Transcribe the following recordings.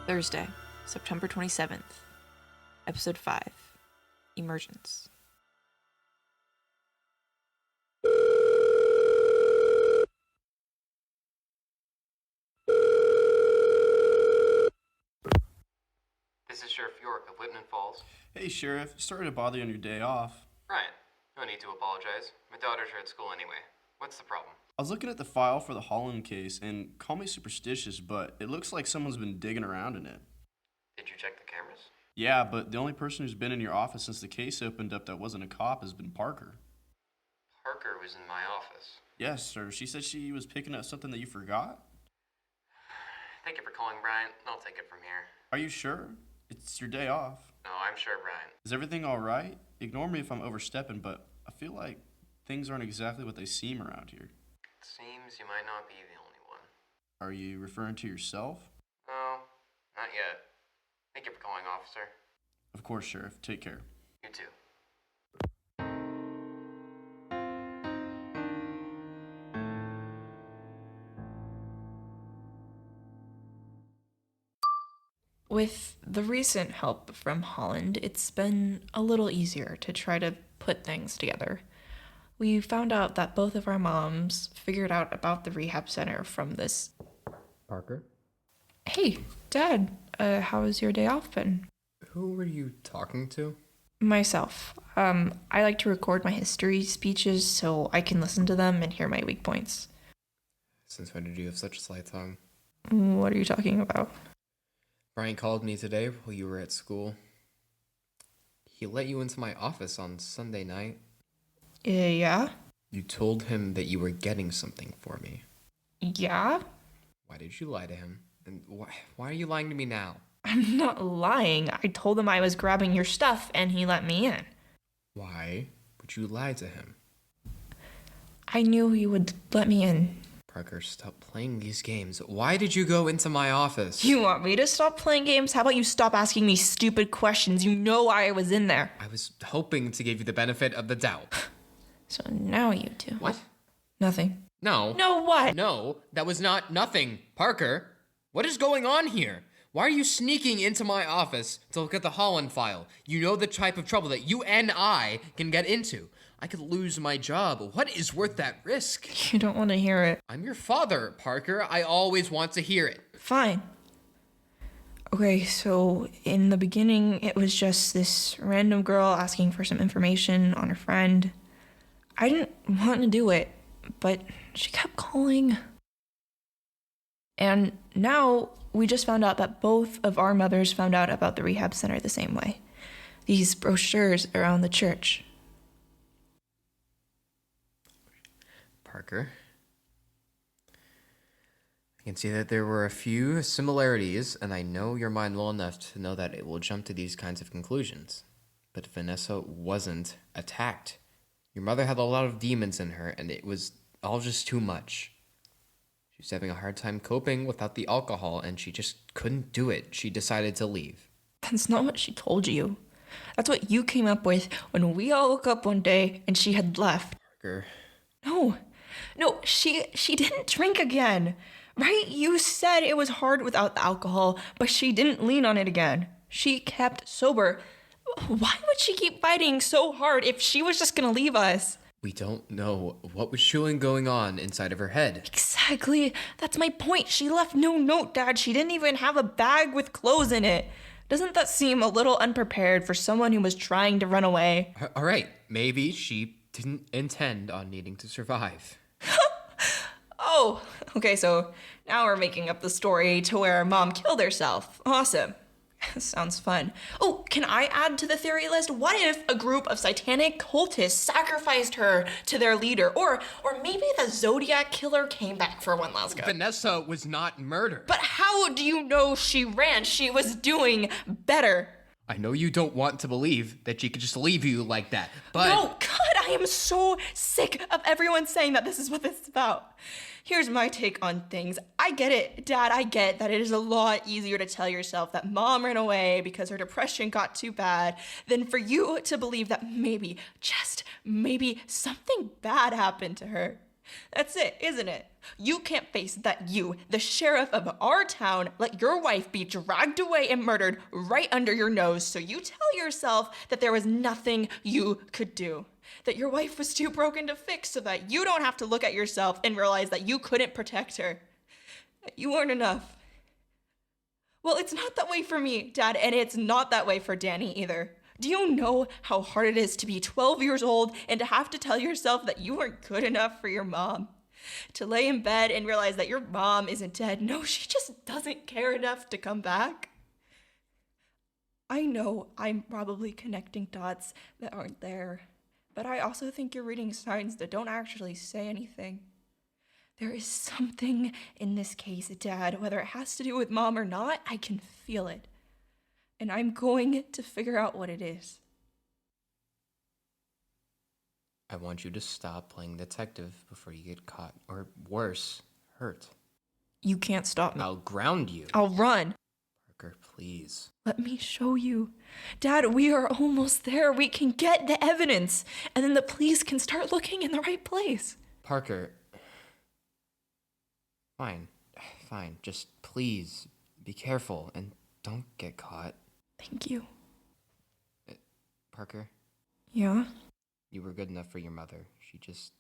Thursday, September 27th, Episode 5, Emergence. This is Sheriff York of Whitman Falls. Hey, Sheriff. Sorry to bother you on your day off. Ryan, no need to apologize. My daughters are at school anyway. What's the problem? I was looking at the file for the Holland case, and call me superstitious, but it looks like someone's been digging around in it. Did you check the cameras? Yeah, but the only person who's been in your office since the case opened up that wasn't a cop has been Parker. Parker was in my office. Yes, sir. She said she was picking up something that you forgot. Thank you for calling, Brian. I'll take it from here. Are you sure? It's your day off. No, I'm sure, Brian. Is everything all right? Ignore me if I'm overstepping, but I feel like things aren't exactly what they seem around here. It seems you might not be the only one. Are you referring to yourself? No, not yet. Thank you for calling, officer. Of course, Sheriff. Take care. You too. With the recent help from Holland, it's been a little easier to try to put things together. We found out that both of our moms figured out about the rehab center from this. Parker? Hey, Dad, how has your day off been? Who were you talking to? Myself. I like to record my history speeches so I can listen to them and hear my weak points. Since when did you have such a slight tongue? What are you talking about? Brian called me today while you were at school. He let you into my office on Sunday night. Yeah? You told him that you were getting something for me. Yeah? Why did you lie to him? And why are you lying to me now? I'm not lying. I told him I was grabbing your stuff and he let me in. Why would you lie to him? I knew he would let me in. Parker, stop playing these games. Why did you go into my office? You want me to stop playing games? How about you stop asking me stupid questions? You know why I was in there. I was hoping to give you the benefit of the doubt. So now you do. What? Nothing. No. No what? No, that was not nothing. Parker, what is going on here? Why are you sneaking into my office to look at the Holland file? You know the type of trouble that you and I can get into. I could lose my job. What is worth that risk? You don't want to hear it. I'm your father, Parker. I always want to hear it. Fine. Okay, so in the beginning, it was just this random girl asking for some information on her friend. I didn't want to do it, but she kept calling. And now we just found out that both of our mothers found out about the rehab center the same way. These brochures around the church. Parker, I can see that there were a few similarities, and I know your mind well enough to know that it will jump to these kinds of conclusions. But Vanessa wasn't attacked. Your mother had a lot of demons in her, and it was all just too much. She was having a hard time coping without the alcohol, and she just couldn't do it. She decided to leave. That's not what she told you. That's what you came up with when we all woke up one day and she had left. Parker. No, she didn't drink again, right? You said it was hard without the alcohol, but she didn't lean on it again. She kept sober. Why would she keep fighting so hard if she was just gonna leave us? We don't know what was truly going on inside of her head. Exactly. That's my point. She left no note, Dad. She didn't even have a bag with clothes in it. Doesn't that seem a little unprepared for someone who was trying to run away? All right, maybe she didn't intend on needing to survive. Oh, okay, so now we're making up the story to where Mom killed herself. Awesome. Sounds fun. Oh, can I add to the theory list? What if a group of satanic cultists sacrificed her to their leader? Or maybe the Zodiac killer came back for one last go. Vanessa was not murdered. But how do you know she ran? She was doing better. I know you don't want to believe that she could just leave you like that, but... No, God, I am so sick of everyone saying that this is what this is about. Here's my take on things. I get it, Dad, I get that it is a lot easier to tell yourself that Mom ran away because her depression got too bad than for you to believe that maybe, just maybe, something bad happened to her. That's it, isn't it? You can't face that you, the sheriff of our town, let your wife be dragged away and murdered right under your nose, so you tell yourself that there was nothing you could do. That your wife was too broken to fix so that you don't have to look at yourself and realize that you couldn't protect her. That you weren't enough. Well, it's not that way for me, Dad, and it's not that way for Danny either. Do you know how hard it is to be 12 years old and to have to tell yourself that you weren't good enough for your mom? To lay in bed and realize that your mom isn't dead. No, she just doesn't care enough to come back. I know I'm probably connecting dots that aren't there, but I also think you're reading signs that don't actually say anything. There is something in this case, Dad, whether it has to do with Mom or not, I can feel it. And I'm going to figure out what it is. I want you to stop playing detective before you get caught, or worse, hurt. You can't stop me. I'll ground you. I'll run. Parker, please. Let me show you. Dad, we are almost there. We can get the evidence, and then the police can start looking in the right place. Parker. Fine. Just please be careful and don't get caught. Thank you. Parker, Yeah? you were good enough for your mother. She just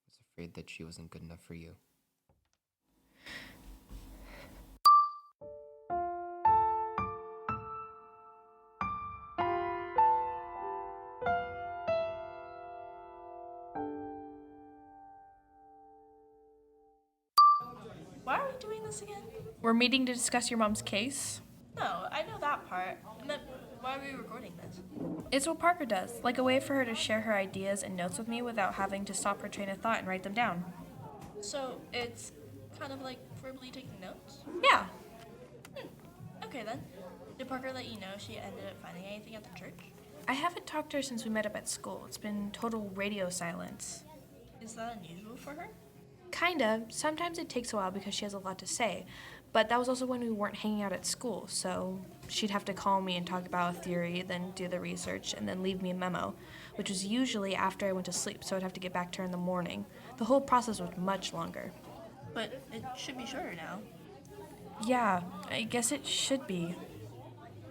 was afraid that she wasn't good enough for you. Why are we doing this again? We're meeting to discuss your mom's case. No, I know that part. And then why are we recording this? It's what Parker does, like a way for her to share her ideas and notes with me without having to stop her train of thought and write them down. So it's kind of like verbally taking notes? Yeah. Okay then. Did Parker let you know if she ended up finding anything at the church? I haven't talked to her since we met up at school. It's been total radio silence. Is that unusual for her? Kinda. Sometimes it takes a while because she has a lot to say. But that was also when we weren't hanging out at school, so she'd have to call me and talk about a theory, then do the research, and then leave me a memo, which was usually after I went to sleep, so I'd have to get back to her in the morning. The whole process was much longer. But it should be shorter now. Yeah, I guess it should be.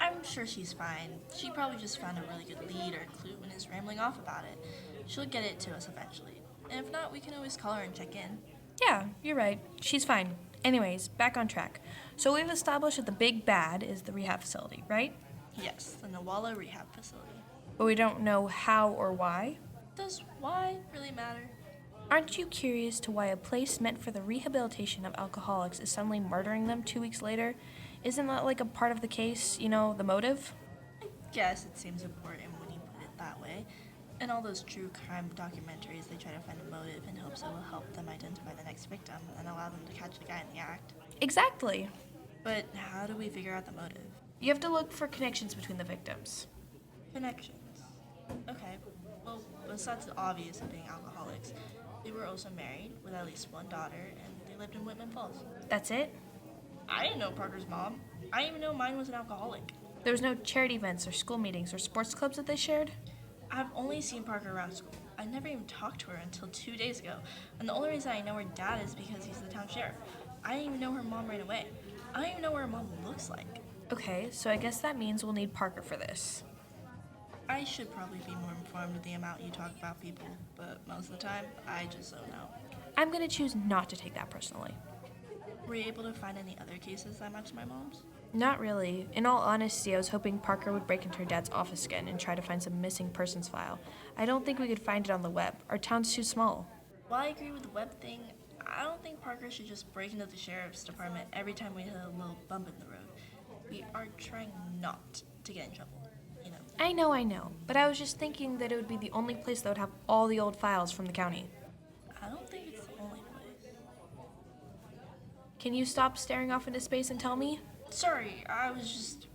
I'm sure she's fine. She probably just found a really good lead or clue and is rambling off about it. She'll get it to us eventually. And if not, we can always call her and check in. Yeah, you're right. She's fine. Anyways, back on track. So we've established that the big bad is the rehab facility, right? Yes, the Nawala Rehab Facility. But we don't know how or why. Does why really matter? Aren't you curious to why a place meant for the rehabilitation of alcoholics is suddenly murdering them 2 weeks later? Isn't that like a part of the case, you know, the motive? I guess it seems important when you put it that way. In all those true crime documentaries, they try to find a motive in hopes it will help them identify the next victim and allow them to catch the guy in the act. Exactly. But how do we figure out the motive? You have to look for connections between the victims. Connections. Okay, well, besides the obvious of being alcoholics, they were also married with at least one daughter, and they lived in Whitman Falls. That's it? I didn't know Parker's mom. I didn't even know mine was an alcoholic. There was no charity events or school meetings or sports clubs that they shared? I've only seen Parker around school. I never even talked to her until 2 days ago, and the only reason I know her dad is because he's the town sheriff. I didn't even know her mom ran away. I don't even know what her mom looks like. Okay, so I guess that means we'll need Parker for this. I should probably be more informed of the amount you talk about people, but most of the time, I just don't know. I'm gonna choose not to take that personally. Were you able to find any other cases that match my mom's? Not really. In all honesty, I was hoping Parker would break into her dad's office again and try to find some missing persons file. I don't think we could find it on the web. Our town's too small. While I agree with the web thing, I don't think Parker should just break into the sheriff's department every time we hit a little bump in the road. We are trying not to get in trouble, you know. I know. But I was just thinking that it would be the only place that would have all the old files from the county. I don't think it's the only place. Can you stop staring off into space and tell me? Sorry, I was just...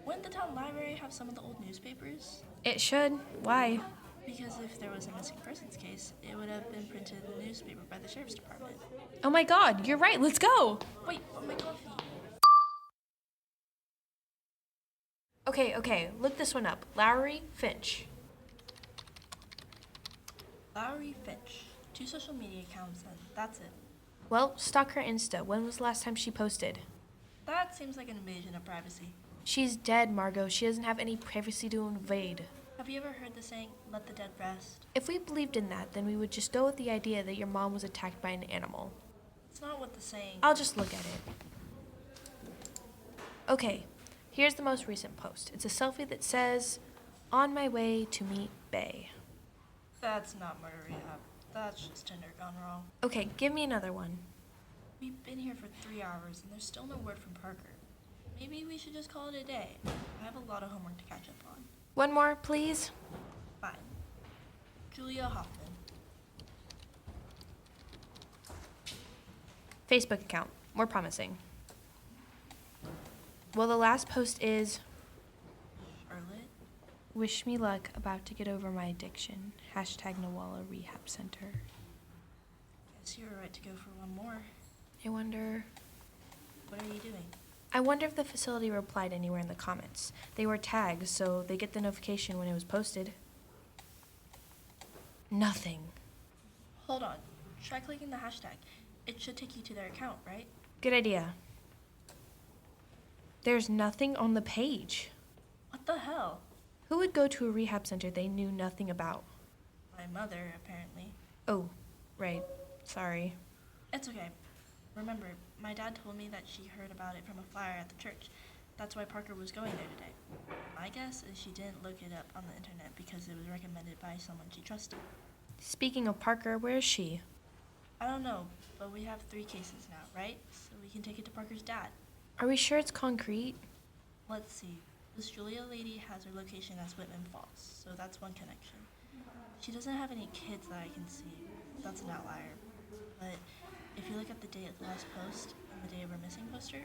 Wouldn't the town library have some of the old newspapers? It should. Why? Because if there was a missing persons case, it would have been printed in the newspaper by the sheriff's department. Oh my god, you're right, let's go! Wait, my coffee. Okay, look this one up. Lowry Finch. Lowry Finch. 2 social media accounts, and that's it. Well, stalk her Insta. When was the last time she posted? That seems like an invasion of privacy. She's dead, Margo. She doesn't have any privacy to invade. Have you ever heard the saying, let the dead rest? If we believed in that, then we would just go with the idea that your mom was attacked by an animal. It's not what the saying... I'll just look at it. Okay, here's the most recent post. It's a selfie that says, "On my way to meet Bae." That's not murder rehab. That's just Tinder gone wrong. Okay, give me another one. We've been here for 3 hours and there's still no word from Parker. Maybe we should just call it a day. I have a lot of homework to catch up on. One more, please. Fine. Julia Hoffman. Facebook account. More promising. Well, the last post is, Charlotte. "Wish me luck, about to get over my addiction. Hashtag Nawala Rehab Center." Guess you were right to go for one more. I wonder if the facility replied anywhere in the comments. They were tagged, so they get the notification when it was posted. Nothing. Hold on. Try clicking the hashtag. It should take you to their account, right? Good idea. There's nothing on the page. What the hell? Who would go to a rehab center they knew nothing about? My mother, apparently. Oh, right. Sorry. It's okay. Remember, my dad told me that she heard about it from a flyer at the church. That's why Parker was going there today. My guess is she didn't look it up on the internet because it was recommended by someone she trusted. Speaking of Parker, where is she? I don't know, but we have 3 cases now, right? So we can take it to Parker's dad. Are we sure it's concrete? Let's see. This Julia lady has her location as Whitman Falls, so that's one connection. She doesn't have any kids that I can see. That's an outlier. But if you look at the date of the last post and the day of her missing poster,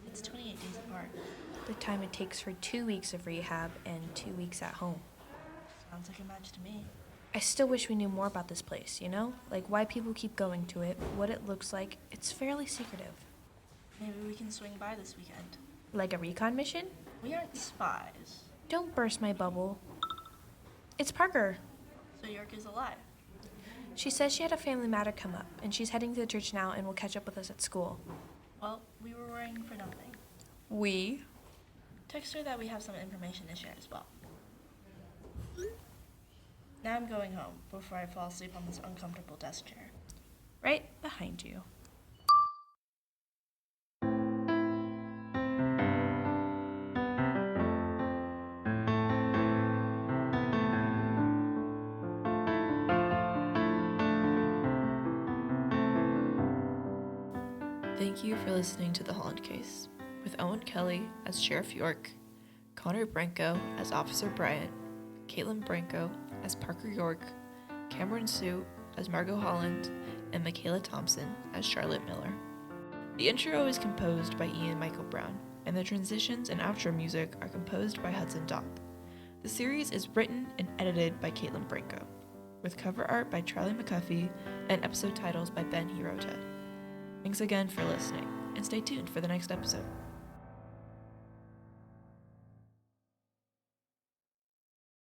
it's 28 days apart. The time it takes for 2 weeks of rehab and 2 weeks at home. Sounds like a match to me. I still wish we knew more about this place, you know? Like why people keep going to it, what it looks like. It's fairly secretive. Maybe we can swing by this weekend. Like a recon mission? We aren't spies, Don't burst my bubble. It's Parker. so York is alive. She says she had a family matter come up, and she's heading to the church now and will catch up with us at school. Well, we were worrying for nothing. We? Text her that we have some information to share as well. Now I'm going home before I fall asleep on this uncomfortable desk chair. Right behind you. Thank you for listening to The Holland Case, with Owen Kelly as Sheriff York, Connor Branco as Officer Bryant, Caitlin Branco as Parker York, Cameron Sue as Margo Holland, and Michaela Thompson as Charlotte Miller. The intro is composed by Ian Michael Brown, and the transitions and outro music are composed by Hudson Dopp. The series is written and edited by Caitlin Branco, with cover art by Charlie McCuffey and episode titles by Ben Hirota. Thanks again for listening, and stay tuned for the next episode.